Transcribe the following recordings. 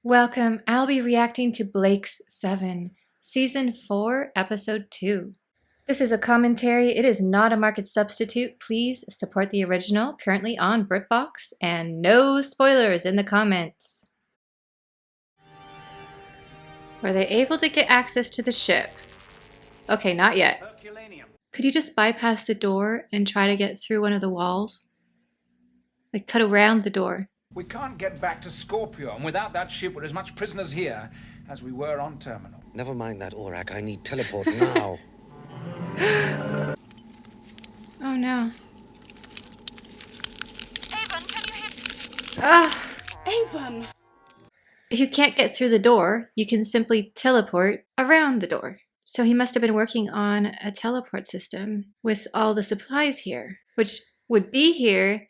Welcome. I'll be reacting to Blake's 7, Season 4, Episode 2. This is a commentary. It is not a market substitute. Please support the original, currently on BritBox, and no spoilers in the comments. Were they able to get access to the ship? Okay, not yet. Could you just bypass the door and try to get through one of the walls? Like, cut around the door. We can't get back to Scorpio, and without that ship, we're as much prisoners here as we were on Terminal. Never mind that, Aurak. I need teleport now. Oh no. Avon, can you hear? Ah! Avon! If you can't get through the door, you can simply teleport around the door. So he must have been working on a teleport system with all the supplies here, which would be here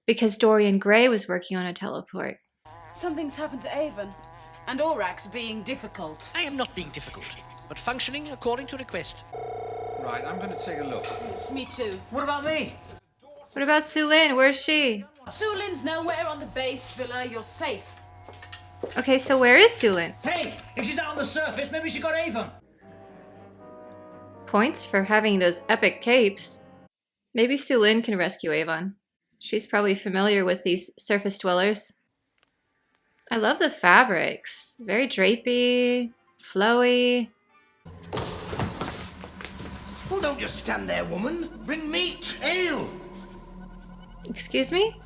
because Dorian Gray was working on a teleport. Something's happened to Avon, and Aurak's being difficult. I am not being difficult, but functioning according to request. Right, I'm going to take a look. Yes, me too. What about me? What about Sulin? Where's she? Sulin's nowhere on the base, Villa. You're safe. Okay, so where is Sulin? Hey, if she's out on the surface, maybe she got Avon. Points for having those epic capes. Maybe Sulin can rescue Avon. She's probably familiar with these surface dwellers. I love the fabrics. Very drapey, flowy. Well, don't just stand there, woman. Bring meat, ale. Excuse me?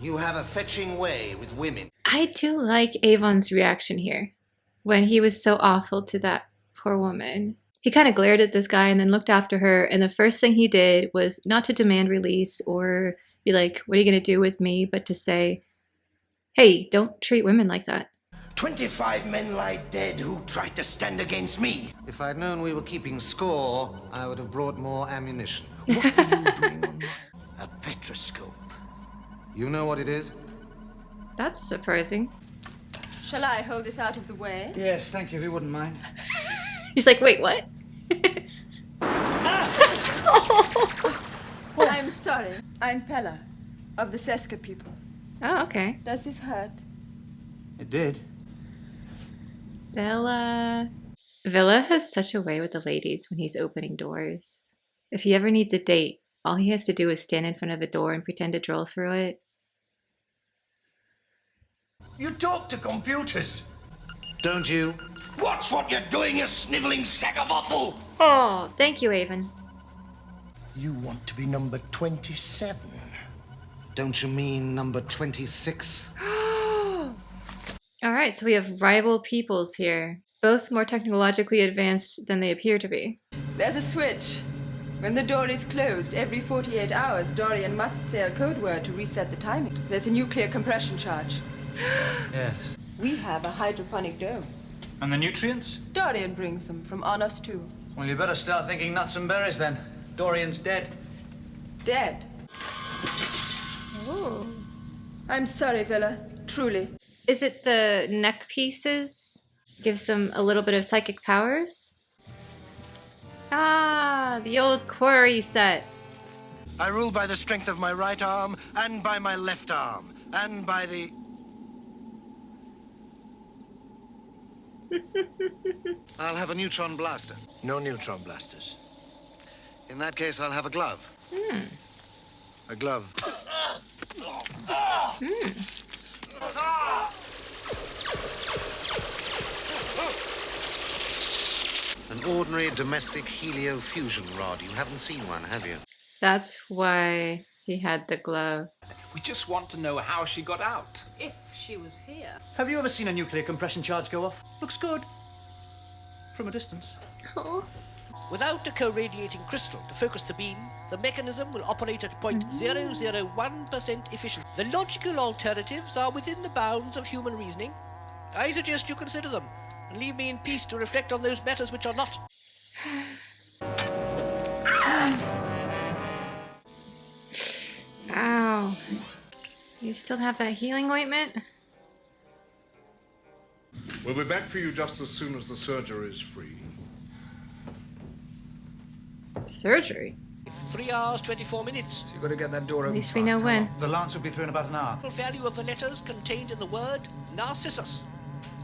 You have a fetching way with women. I do like Avon's reaction here when he was so awful to that poor woman. He kind of glared at this guy and then looked after her, and the first thing he did was not to demand release or be like, what are you going to do with me, but to say, hey, don't treat women like that. 25 men lie dead who tried to stand against me. If I'd known we were keeping score, I would have brought more ammunition. What are you doing on a petroscope? You know what it is? That's surprising. Shall I hold this out of the way? Yes, thank you, if you wouldn't mind. He's like, wait, what? I'm sorry. I'm Pella, of the Seska people. Oh, okay. Does this hurt? It did. Villa has such a way with the ladies when he's opening doors. If he ever needs a date, all he has to do is stand in front of a door and pretend to drill through it. You talk to computers. Don't you? Watch what you're doing, you sniveling sack of offal. Oh, thank you, Avon. You want to be number 27. Don't you mean number 26? Alright, so we have rival peoples here. Both more technologically advanced than they appear to be. There's a switch. When the door is closed, every 48 hours, Dorian must say a code word to reset the timing. There's a nuclear compression charge. Yes. We have a hydroponic dome. And the nutrients? Dorian brings them from Anos too. Well, you better start thinking nuts and berries then. Dorian's dead. Dead. Oh. I'm sorry, Villa. Truly. Is it the neck pieces? Gives them a little bit of psychic powers? Ah, the old quarry set. I rule by the strength of my right arm, and by my left arm, and by the... I'll have a neutron blaster. No neutron blasters. In that case, I'll have a glove. A glove. An ordinary domestic heliofusion rod. You haven't seen one, have you? That's why he had the glove. We just want to know how she got out. If she was here. Have you ever seen a nuclear compression charge go off? Looks good. From a distance. Oh. Without a co-radiating crystal to focus the beam, the mechanism will operate at 0.001% efficiency. The logical alternatives are within the bounds of human reasoning. I suggest you consider them, and leave me in peace to reflect on those matters which are not. Ow. You still have that healing ointment? We'll be back for you just as soon as the surgery is free. Surgery? 3 hours, 24 minutes. So you've got to get that door At open least we fast. know How when. long? The lance will be through in about an hour. The value of the letters contained in the word Narcissus.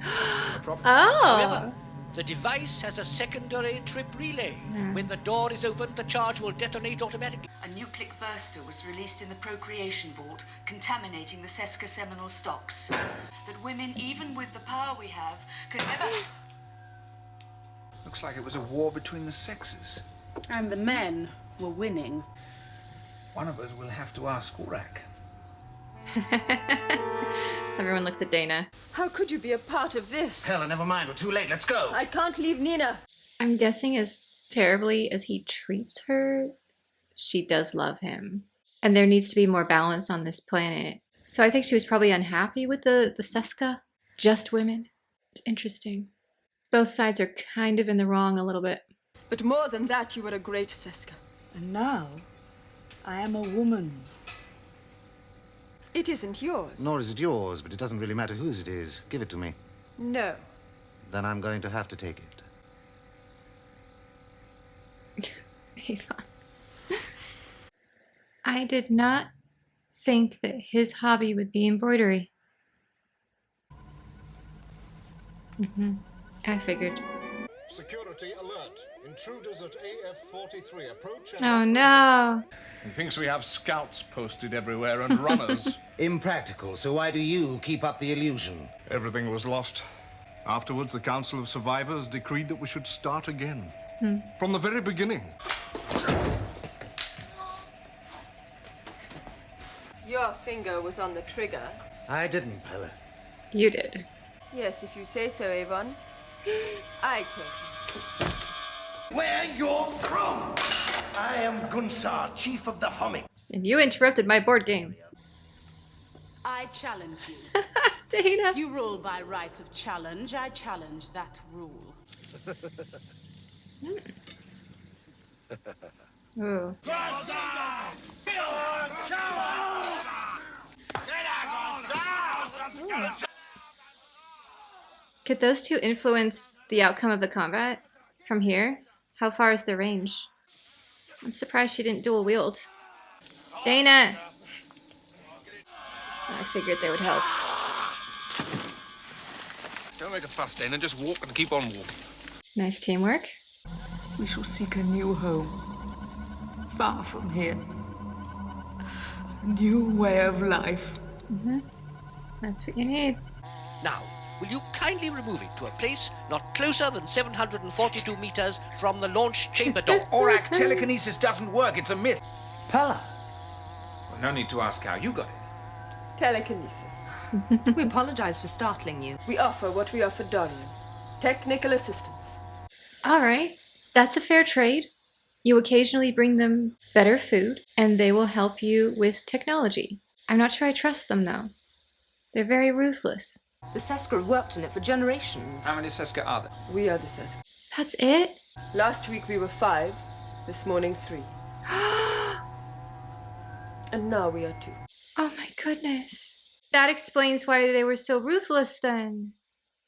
No problem. However, Oh! the device has a secondary trip relay. When the door is opened, the charge will detonate automatically. A nucleic burster was released in the procreation vault, contaminating the Seska seminal stocks. That women, even with the power we have, could never... Looks like it was a war between the sexes. And the men were winning. One of us will have to ask Urak. Everyone looks at Dana. How could you be a part of this? Hell, never mind. We're too late. Let's go. I can't leave Nina. I'm guessing as terribly as he treats her, she does love him. And there needs to be more balance on this planet. So I think she was probably unhappy with the Seska. Just women. It's interesting. Both sides are kind of in the wrong a little bit. But more than that, you were a great Seska. And now, I am a woman. It isn't yours. Nor is it yours, but it doesn't really matter whose it is. Give it to me. No. Then I'm going to have to take it. Avon. I did not think that his hobby would be embroidery. I figured. Security alert. Intruders at AF-43. Approach and... Oh no! He thinks we have scouts posted everywhere and runners. Impractical, so why do you keep up the illusion? Everything was lost. Afterwards, the Council of Survivors decreed that we should start again. From the very beginning. Your finger was on the trigger. I didn't, Pella. You did. Yes, if you say so, Avon. I can. Where you're from? I am Gunsar, chief of the Humming. And you interrupted my board game. I challenge you. Dana. You rule by right of challenge. I challenge that rule. Ooh. Could those two influence the outcome of the combat? From here? How far is the range? I'm surprised she didn't dual wield. Dana! I figured they would help. Don't make a fuss, Dana. Just walk and keep on walking. Nice teamwork. We shall seek a new home. Far from here. A new way of life. That's what you need. Now, will you kindly remove it to a place not closer than 742 meters from the launch chamber door? Orak, telekinesis doesn't work. It's a myth. Pella! Well, no need to ask how you got it. Telekinesis. We apologize for startling you. We offer what we offer Dorian. Technical assistance. Alright, that's a fair trade. You occasionally bring them better food, and they will help you with technology. I'm not sure I trust them, though. They're very ruthless. The Seska have worked in it for generations. How many Seska are there? We are the Seska. That's it? Last week we were 5. This morning 3. And now we are 2. Oh my goodness. That explains why they were so ruthless then.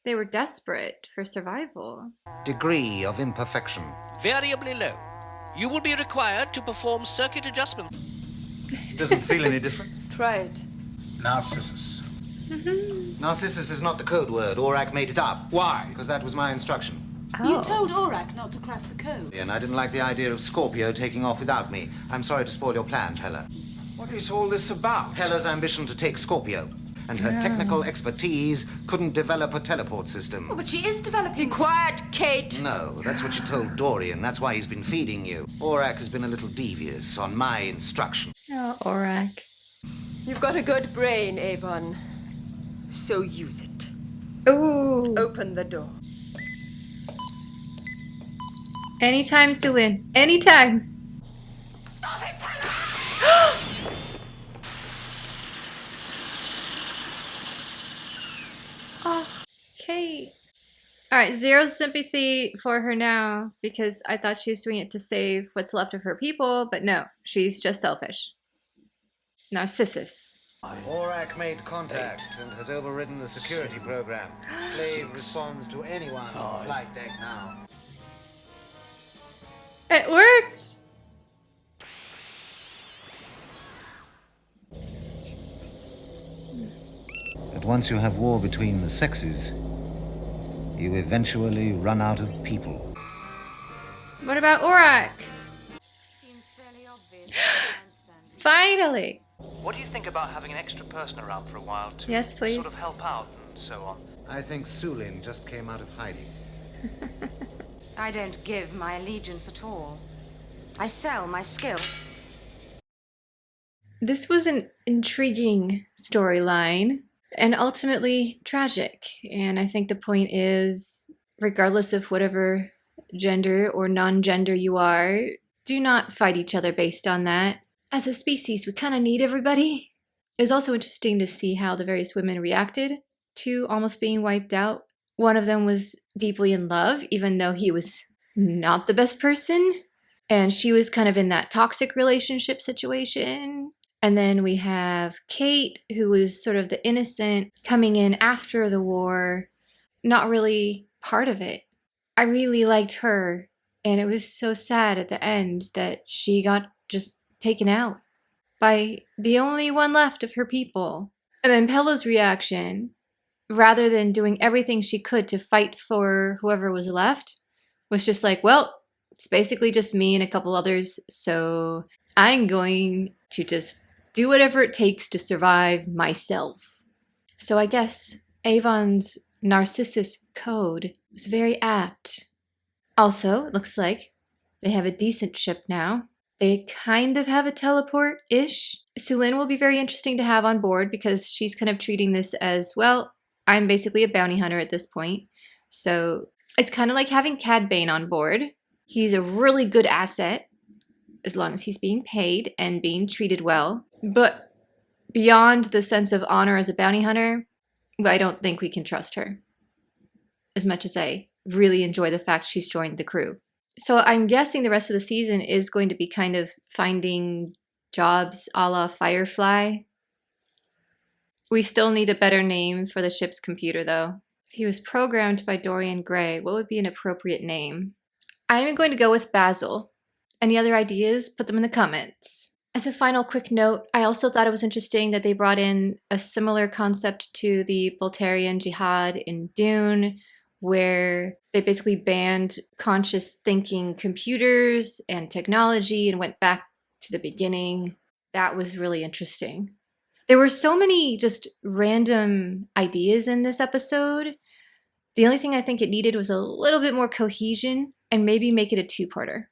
They were desperate for survival. Degree of imperfection. Variably low. You will be required to perform circuit adjustments. Doesn't feel any different. Try it. Narcissus. Narcissus is not the code word. Orak made it up. Why? Because that was my instruction. Oh. You told Orak not to crack the code. And I didn't like the idea of Scorpio taking off without me. I'm sorry to spoil your plan, Pella. What is all this about? Pella's ambition to take Scorpio, and her technical expertise couldn't develop a teleport system. But she is developing... Be quiet, Kate. No, that's what you told Dorian. That's why he's been feeding you. Orak has been a little devious on my instruction. Oh, Orak. You've got a good brain, Avon. So use it. Ooh. Open the door. Anytime, Sulin. Anytime. Oh, Kate. Alright, zero sympathy for her now because I thought she was doing it to save what's left of her people, but no, she's just selfish. Narcissus. Orak made contact and has overridden the security program. Slave responds to anyone on flight deck now. It worked! But once you have war between the sexes, you eventually run out of people. What about Orak? Seems fairly obvious. Finally! What do you think about having an extra person around for a while to Yes, please. sort of help out and so on? I think Sulin just came out of hiding. I don't give my allegiance at all. I sell my skill. This was an intriguing storyline and ultimately tragic. And I think the point is, regardless of whatever gender or non-gender you are, do not fight each other based on that. As a species, we kind of need everybody. It was also interesting to see how the various women reacted to almost being wiped out. One of them was deeply in love, even though he was not the best person. And she was kind of in that toxic relationship situation. And then we have Kate, who was sort of the innocent, coming in after the war, not really part of it. I really liked her, and it was so sad at the end that she got just taken out by the only one left of her people. And then Pella's reaction, rather than doing everything she could to fight for whoever was left, was just like, well, it's basically just me and a couple others, so I'm going to just do whatever it takes to survive myself. So I guess Avon's Narcissus code was very apt. Also, it looks like they have a decent ship now. They kind of have a teleport-ish. Sulin will be very interesting to have on board because she's kind of treating this as, well, I'm basically a bounty hunter at this point. So it's kind of like having Cad Bane on board. He's a really good asset as long as he's being paid and being treated well. But beyond the sense of honor as a bounty hunter, I don't think we can trust her. As much as I really enjoy the fact she's joined the crew. So I'm guessing the rest of the season is going to be kind of finding jobs a la Firefly. We still need a better name for the ship's computer, though. If he was programmed by Dorian Gray, what would be an appropriate name? I'm going to go with Basil. Any other ideas? Put them in the comments. As a final quick note, I also thought it was interesting that they brought in a similar concept to the Boltarian Jihad in Dune, where they basically banned conscious thinking computers and technology and went back to the beginning. That was really interesting. There were so many just random ideas in this episode. The only thing I think it needed was a little bit more cohesion and maybe make it a two-parter.